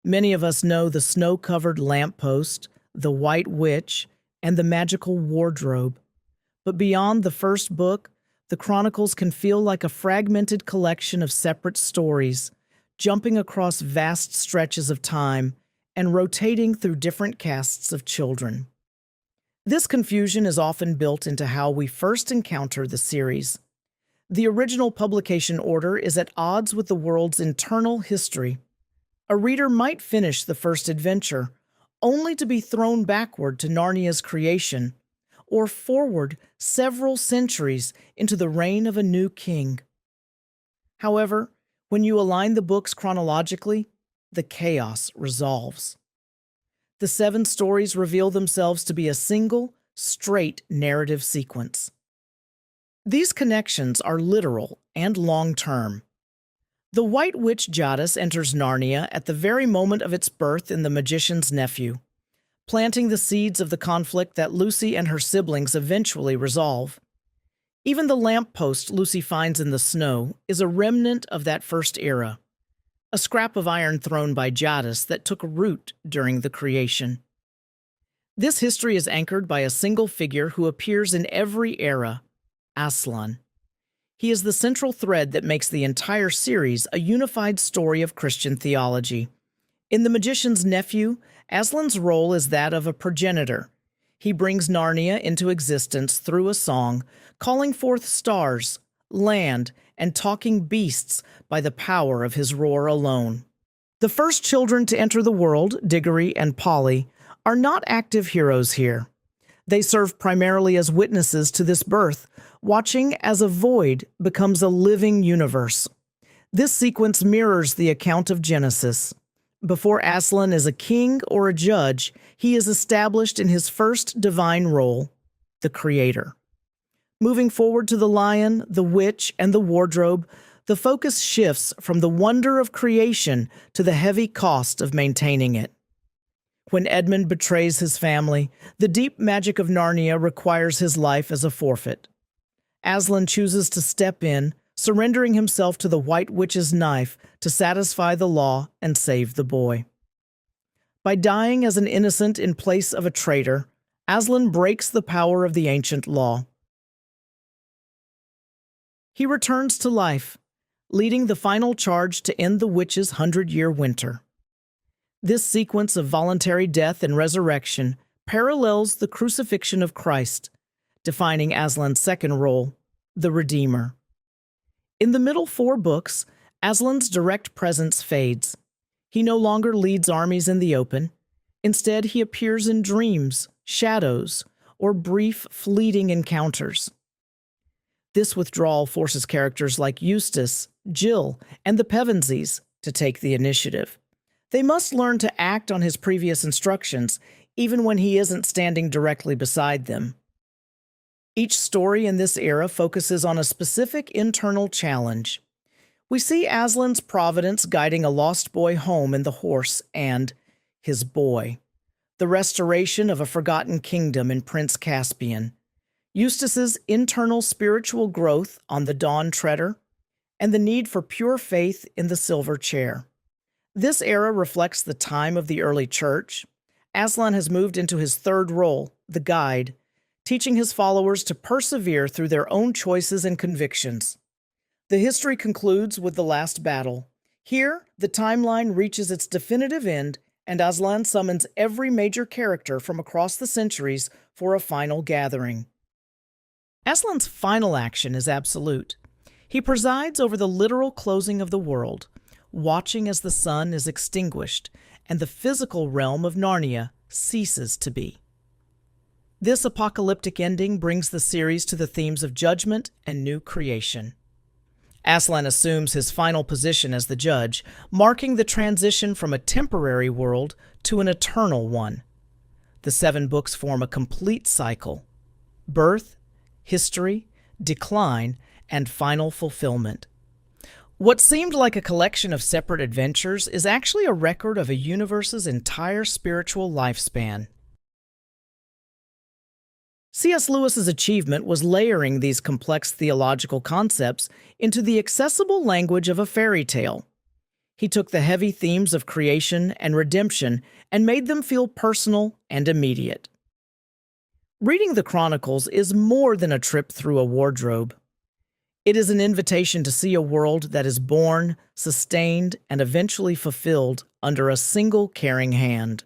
Many of us know the snow-covered lamppost, the white witch, and the magical wardrobe. But beyond the first book, the Chronicles can feel like a fragmented collection of separate stories, jumping across vast stretches of time and rotating through different casts of children. This confusion is often built into how we first encounter the series. The original publication order is at odds with the world's internal history. A reader might finish the first adventure, only to be thrown backward to Narnia's creation, or forward several centuries into the reign of a new king. However, when you align the books chronologically, the chaos resolves. The 7 stories reveal themselves to be a single, straight narrative sequence. These connections are literal and long-term. The White Witch Jadis enters Narnia at the very moment of its birth in The Magician's Nephew, planting the seeds of the conflict that Lucy and her siblings eventually resolve. Even the lamppost Lucy finds in the snow is a remnant of that first era, a scrap of iron thrown by Jadis that took root during the creation. This history is anchored by a single figure who appears in every era, Aslan. He is the central thread that makes the entire series a unified story of Christian theology. In The Magician's Nephew, Aslan's role is that of a progenitor. He brings Narnia into existence through a song, calling forth stars, land, and talking beasts by the power of his roar alone. The first children to enter the world, Diggory and Polly, are not active heroes here. They serve primarily as witnesses to this birth, watching as a void becomes a living universe. This sequence mirrors the account of Genesis. Before Aslan is a king or a judge, he is established in his first divine role, the creator. Moving forward to the lion, the witch, and the wardrobe, the focus shifts from the wonder of creation to the heavy cost of maintaining it. When Edmund betrays his family, the deep magic of Narnia requires his life as a forfeit. Aslan chooses to step in, surrendering himself to the White Witch's knife to satisfy the law and save the boy. By dying as an innocent in place of a traitor, Aslan breaks the power of the ancient law. He returns to life, leading the final charge to end the witch's 100-year winter. This sequence of voluntary death and resurrection parallels the crucifixion of Christ, defining Aslan's second role, the Redeemer. In the middle 4 books, Aslan's direct presence fades. He no longer leads armies in the open. Instead, he appears in dreams, shadows, or brief, fleeting encounters. This withdrawal forces characters like Eustace, Jill, and the Pevensies to take the initiative. They must learn to act on his previous instructions, even when he isn't standing directly beside them. Each story in this era focuses on a specific internal challenge. We see Aslan's providence guiding a lost boy home in The Horse and his boy, the restoration of a forgotten kingdom in Prince Caspian, Eustace's internal spiritual growth on the Dawn Treader, and the need for pure faith in the Silver Chair. This era reflects the time of the early church. Aslan has moved into his third role, the guide, teaching his followers to persevere through their own choices and convictions. The history concludes with the last battle. Here, the timeline reaches its definitive end, and Aslan summons every major character from across the centuries for a final gathering. Aslan's final action is absolute. He presides over the literal closing of the world, watching as the sun is extinguished and the physical realm of Narnia ceases to be. This apocalyptic ending brings the series to the themes of judgment and new creation. Aslan assumes his final position as the judge, marking the transition from a temporary world to an eternal one. The 7 books form a complete cycle: birth, history, decline, and final fulfillment. What seemed like a collection of separate adventures is actually a record of a universe's entire spiritual lifespan. C.S. Lewis's achievement was layering these complex theological concepts into the accessible language of a fairy tale. He took the heavy themes of creation and redemption and made them feel personal and immediate. Reading the Chronicles is more than a trip through a wardrobe. It is an invitation to see a world that is born, sustained, and eventually fulfilled under a single caring hand.